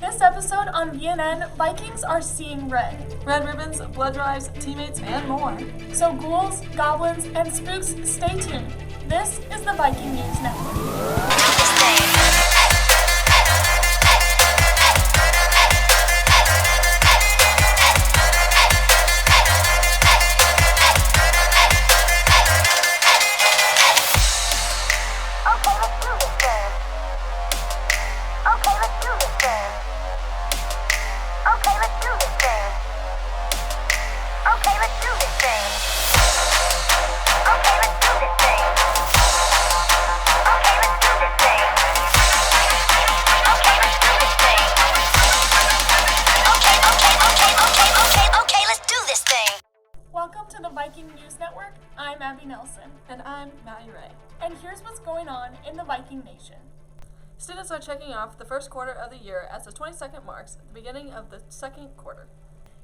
This episode on VNN, Vikings are seeing red. Red ribbons, blood drives, teammates, and more. So ghouls, goblins, and spooks, stay tuned. This is the Viking News Network. Welcome to the Viking News Network. I'm Abby Nelson. And I'm Maddie Ray. And here's what's going on in the Viking Nation. Students are checking off the first quarter of the year as the 22nd marks the beginning of the second quarter.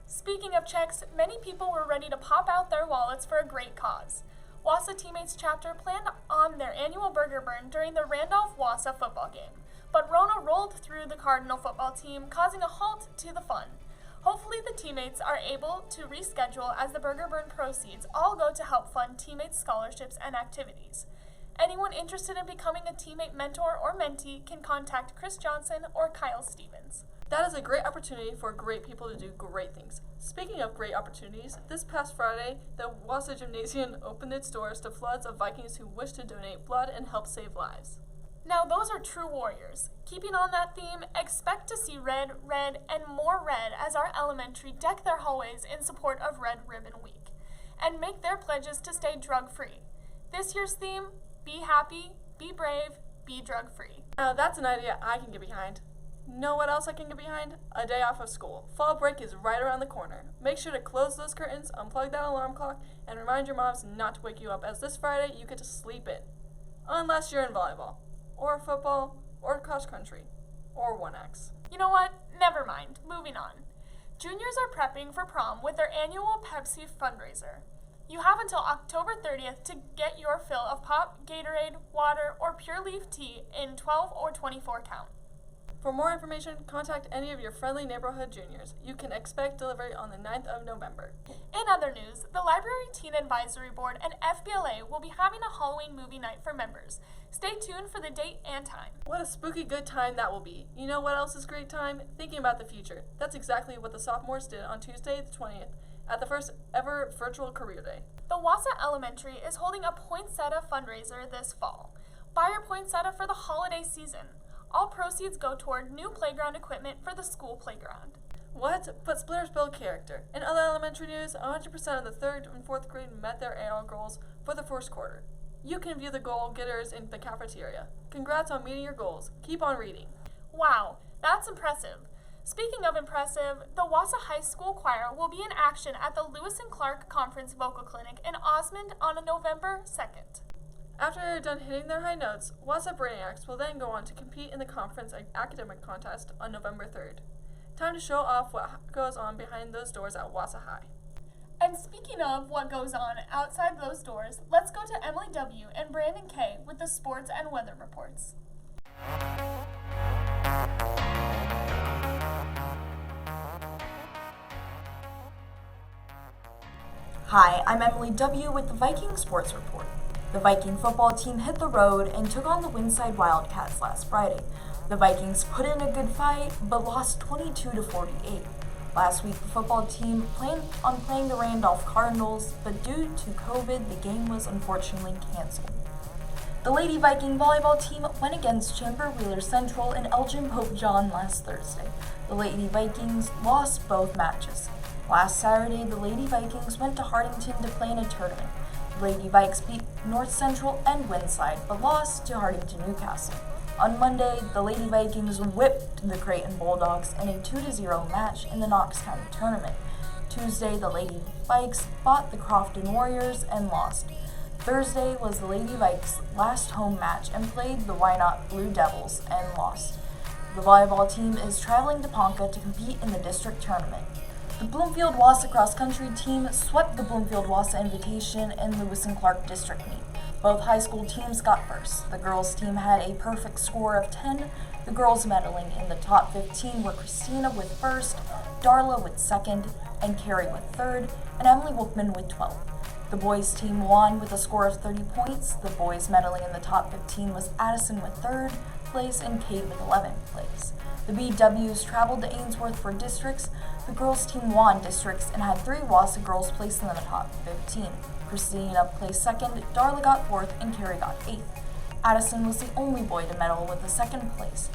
Speaking of checks, many people were ready to pop out their wallets for a great cause. WASA Teammates chapter planned on their annual burger burn during the Randolph-WASA football game, but Rona rolled through the Cardinal football team, causing a halt to the fun. Hopefully the teammates are able to reschedule as the burger burn proceeds all go to help fund teammates' scholarships and activities. Anyone interested in becoming a teammate mentor or mentee can contact Chris Johnson or Kyle Stevens. That is a great opportunity for great people to do great things. Speaking of great opportunities, this past Friday, the WASA Gymnasium opened its doors to floods of Vikings who wish to donate blood and help save lives. Now those are true warriors. Keeping on that theme, expect to see red, and more red as our elementary deck their hallways in support of Red Ribbon Week and make their pledges to stay drug-free. This year's theme, be happy, be brave, be drug-free. Now that's an idea I can get behind. Know what else I can get behind? A day off of school. Fall break is right around the corner. Make sure to close those curtains, unplug that alarm clock, and remind your moms not to wake you up, as this Friday you get to sleep in. Unless you're in volleyball, or football, or cross country, or 1X. You know what? Never mind. Moving on. Juniors are prepping for prom with their annual Pepsi fundraiser. You have until October 30th to get your fill of pop, Gatorade, water, or pure leaf tea in 12 or 24 count. For more information, contact any of your friendly neighborhood juniors. You can expect delivery on the 9th of November. In other news, the Library Teen Advisory Board and FBLA will be having a Halloween movie night for members. Stay tuned for the date and time. What a spooky good time that will be. You know what else is great time? Thinking about the future. That's exactly what the sophomores did on Tuesday the 20th at the first ever virtual career day. The WASA Elementary is holding a poinsettia fundraiser this fall. Buy your poinsettia for the holiday season. All proceeds go toward new playground equipment for the school playground. What? But splitters build character. In other elementary news, 100% of the 3rd and 4th grade met their annual goals for the first quarter. You can view the goal getters in the cafeteria. Congrats on meeting your goals. Keep on reading. Wow, that's impressive. Speaking of impressive, the WASA High School Choir will be in action at the Lewis and Clark Conference Vocal Clinic in Osmond on November 2nd. After they're done hitting their high notes, WASA Brainiacs will then go on to compete in the conference academic contest on November 3rd. Time to show off what goes on behind those doors at WASA High. And speaking of what goes on outside those doors, let's go to Emily W. and Brandon K. with the sports and weather reports. Hi, I'm Emily W. with the Viking Sports Report. The Viking football team hit the road and took on the Windside Wildcats last Friday. The Vikings put in a good fight, but lost 22-48. Last week, the football team planned on playing the Randolph Cardinals, but due to COVID, the game was unfortunately canceled. The Lady Viking volleyball team went against Chamber Wheeler Central and Elgin Pope John last Thursday. The Lady Vikings lost both matches. Last Saturday, the Lady Vikings went to Hardington to play in a tournament. The Lady Vikes beat North Central and Windside, but lost to Hardington Newcastle. On Monday, the Lady Vikings whipped the Creighton Bulldogs in a 2-0 match in the Knox County tournament. Tuesday, the Lady Vikes fought the Crofton Warriors and lost. Thursday was the Lady Vikes' last home match and played the Wynot Blue Devils and lost. The volleyball team is traveling to Ponca to compete in the district tournament. The Bloomfield WASA cross-country team swept the Bloomfield WASA Invitation and Lewis and Clark District Meet. Both high school teams got first. The girls' team had a perfect score of 10. The girls medaling in the top 15 were Christina with first, Darla with second, and Carrie with third, and Emily Wolfman with 12th. The boys' team won with a score of 30 points. The boys medaling in the top 15 was Addison with third place and Cade with 11th place. The BWs traveled to Ainsworth for districts. The girls' team won districts and had 3 Wassa girls placed in the top 15. Christina placed second, Darla got fourth, and Carrie got 8th. Addison was the only boy to medal with the second place.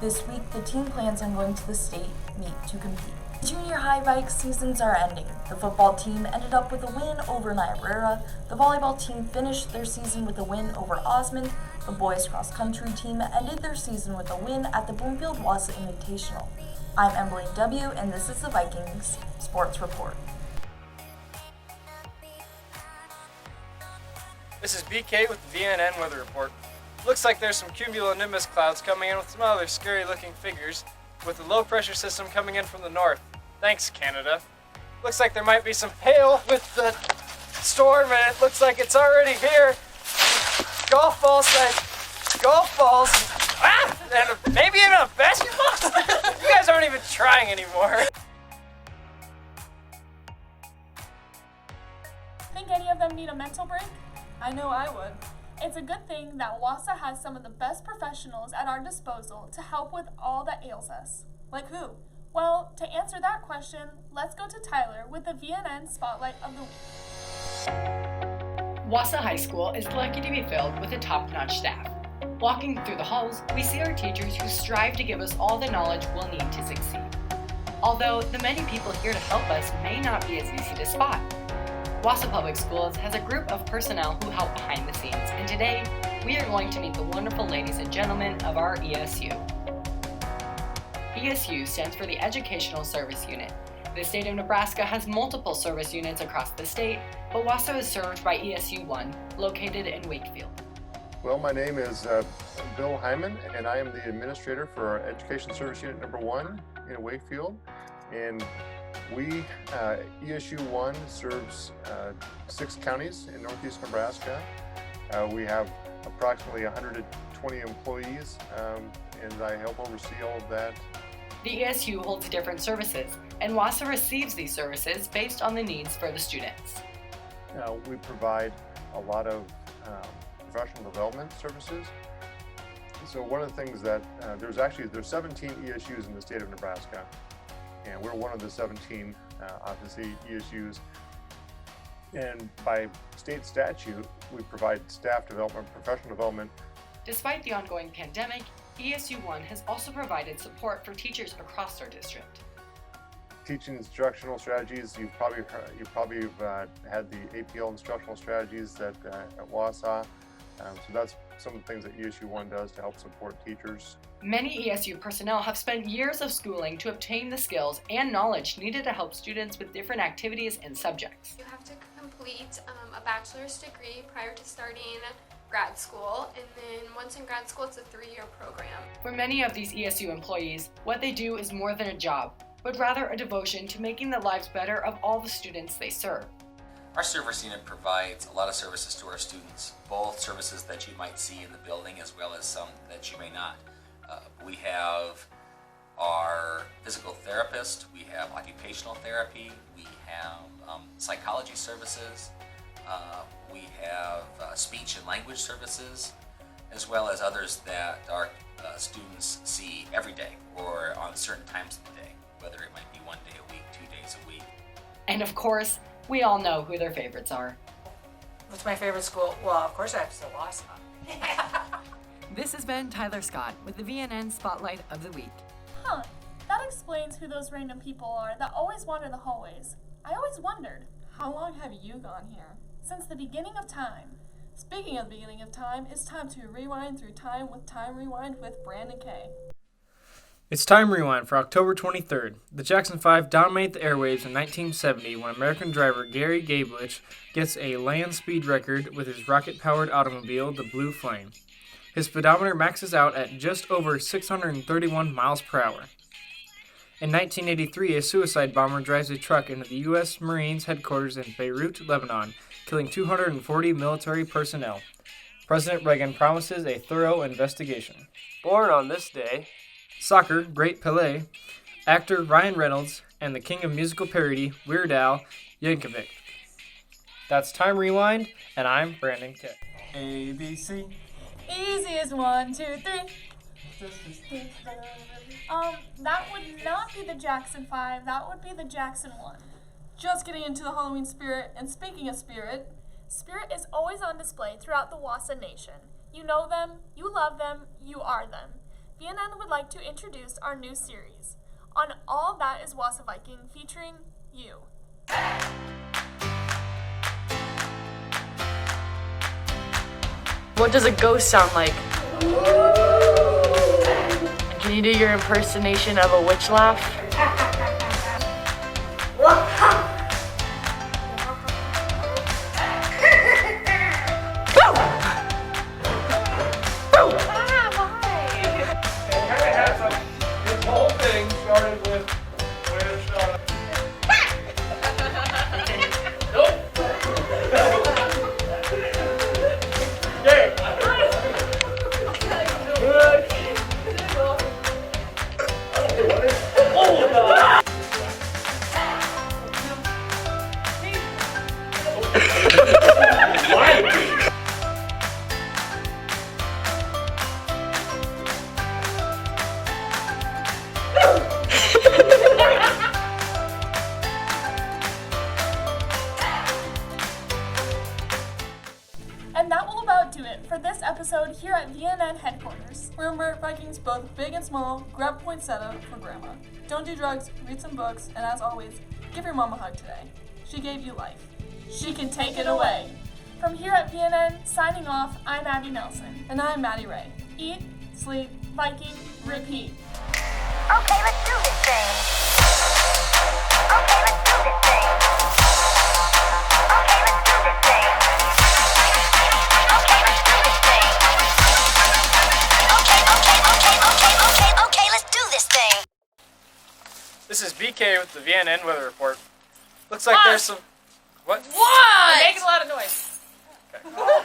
This week, the team plans on going to the state meet to compete. Junior high Vikes seasons are ending. The football team ended up with a win over Niobrara. The volleyball team finished their season with a win over Osmond. The boys cross country team ended their season with a win at the Bloomfield Wassa Invitational. I'm Emily W., and this is the Vikings Sports Report. This is BK with the VNN Weather Report. Looks like there's some cumulonimbus clouds coming in with some other scary looking figures, with a low pressure system coming in from the north. Thanks, Canada. Looks like there might be some hail with the storm, and it looks like it's already here. Golf balls, and maybe even a basketball? You guys aren't even trying anymore. Think any of them need a mental break? I know I would. It's a good thing that Wassa has some of the best professionals at our disposal to help with all that ails us. Like who? Well, to answer that question, let's go to Tyler with the VNN Spotlight of the Week. Wassa High School is lucky to be filled with a top-notch staff. Walking through the halls, we see our teachers who strive to give us all the knowledge we'll need to succeed. Although the many people here to help us may not be as easy to spot. Wassa Public Schools has a group of personnel who help behind the scenes, and today we are going to meet the wonderful ladies and gentlemen of our ESU. ESU stands for the Educational Service Unit. The state of Nebraska has multiple service units across the state, but Wassa is served by ESU 1, located in Wakefield. Well, my name is Bill Hyman, and I am the administrator for our Education Service Unit number 1 in Wakefield. And we, ESU 1, serves 6 counties in northeast Nebraska. We have approximately 120 employees, and I help oversee all of that. The ESU holds different services, and Wassa receives these services based on the needs for the students. We provide a lot of professional development services. So one of the things that there's 17 ESUs in the state of Nebraska, and we're one of the 17 obviously ESUs. And by state statute, we provide staff development, professional development. Despite the ongoing pandemic, ESU 1 has also provided support for teachers across our district. Teaching instructional strategies, you've probably had the APL instructional strategies at Wassa. So that's some of the things that ESU 1 does to help support teachers. Many ESU personnel have spent years of schooling to obtain the skills and knowledge needed to help students with different activities and subjects. You have to complete a bachelor's degree prior to starting grad school, and then once in grad school, it's a 3-year program. For many of these ESU employees, what they do is more than a job, but rather a devotion to making the lives better of all the students they serve. Our service unit provides a lot of services to our students, both services that you might see in the building as well as some that you may not. We have our physical therapist, we have occupational therapy, we have psychology services, we have speech and language services, as well as others that our students see every day or on certain times of the day, whether it might be 1 day a week, 2 days a week. And of course, we all know who their favorites are. What's my favorite school? Well, of course I have to say Wassa. This has been Tyler Scott with the VNN Spotlight of the Week. Huh, that explains who those random people are that always wander the hallways. I always wondered. How long have you gone here? Since the beginning of time. Speaking of the beginning of time, it's time to rewind through time with Time Rewind with Brandon Kay. It's Time Rewind for October 23rd. The Jackson 5 dominated the airwaves in 1970 when American driver Gary Gablich gets a land speed record with his rocket-powered automobile, the Blue Flame. His speedometer maxes out at just over 631 miles per hour. In 1983, a suicide bomber drives a truck into the U.S. Marines headquarters in Beirut, Lebanon, killing 240 military personnel. President Reagan promises a thorough investigation. Born on this day, Soccer great Pelé, actor Ryan Reynolds, and the king of musical parody, Weird Al Yankovic. That's Time Rewind, and I'm Brandon K. ABC. Easy as 1, 2, 3. That would not be the Jackson 5. That would be the Jackson 1. Just getting into the Halloween spirit, and speaking of spirit, Spirit is always on display throughout the Wassa Nation. You know them, you love them, you are them. VNN would like to introduce our new series, On All That Is Wassa Viking, featuring you. What does a ghost sound like? Can you do your impersonation of a witch laugh? This whole thing started with And that will about do it for this episode here at VNN headquarters. remember, Vikings both big and small, grab a poinsettia for grandma. Don't do drugs, read some books, and as always, give your mom a hug today. She gave you life. She can take it away. From here at VNN, signing off, I'm Abby Nelson. And I'm Maddie Ray. Eat, sleep, Viking, repeat. Okay, let's do this thing. Okay, let's do this thing. Okay, let's do this thing. Okay, let's do this thing. Okay, let's do this thing. This is BK with the VNN weather report. Looks like there's some. What? What? Making a lot of noise. Okay.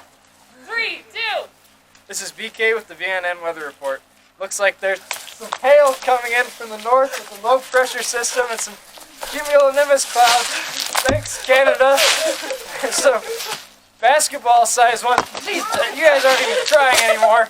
3, 2. This is BK with the VNN weather report. Looks like there's some hail coming in from the north with a low pressure system and some cumulonimbus clouds. Thanks, Canada. There's some basketball size ones. Jeez, you guys aren't even trying anymore.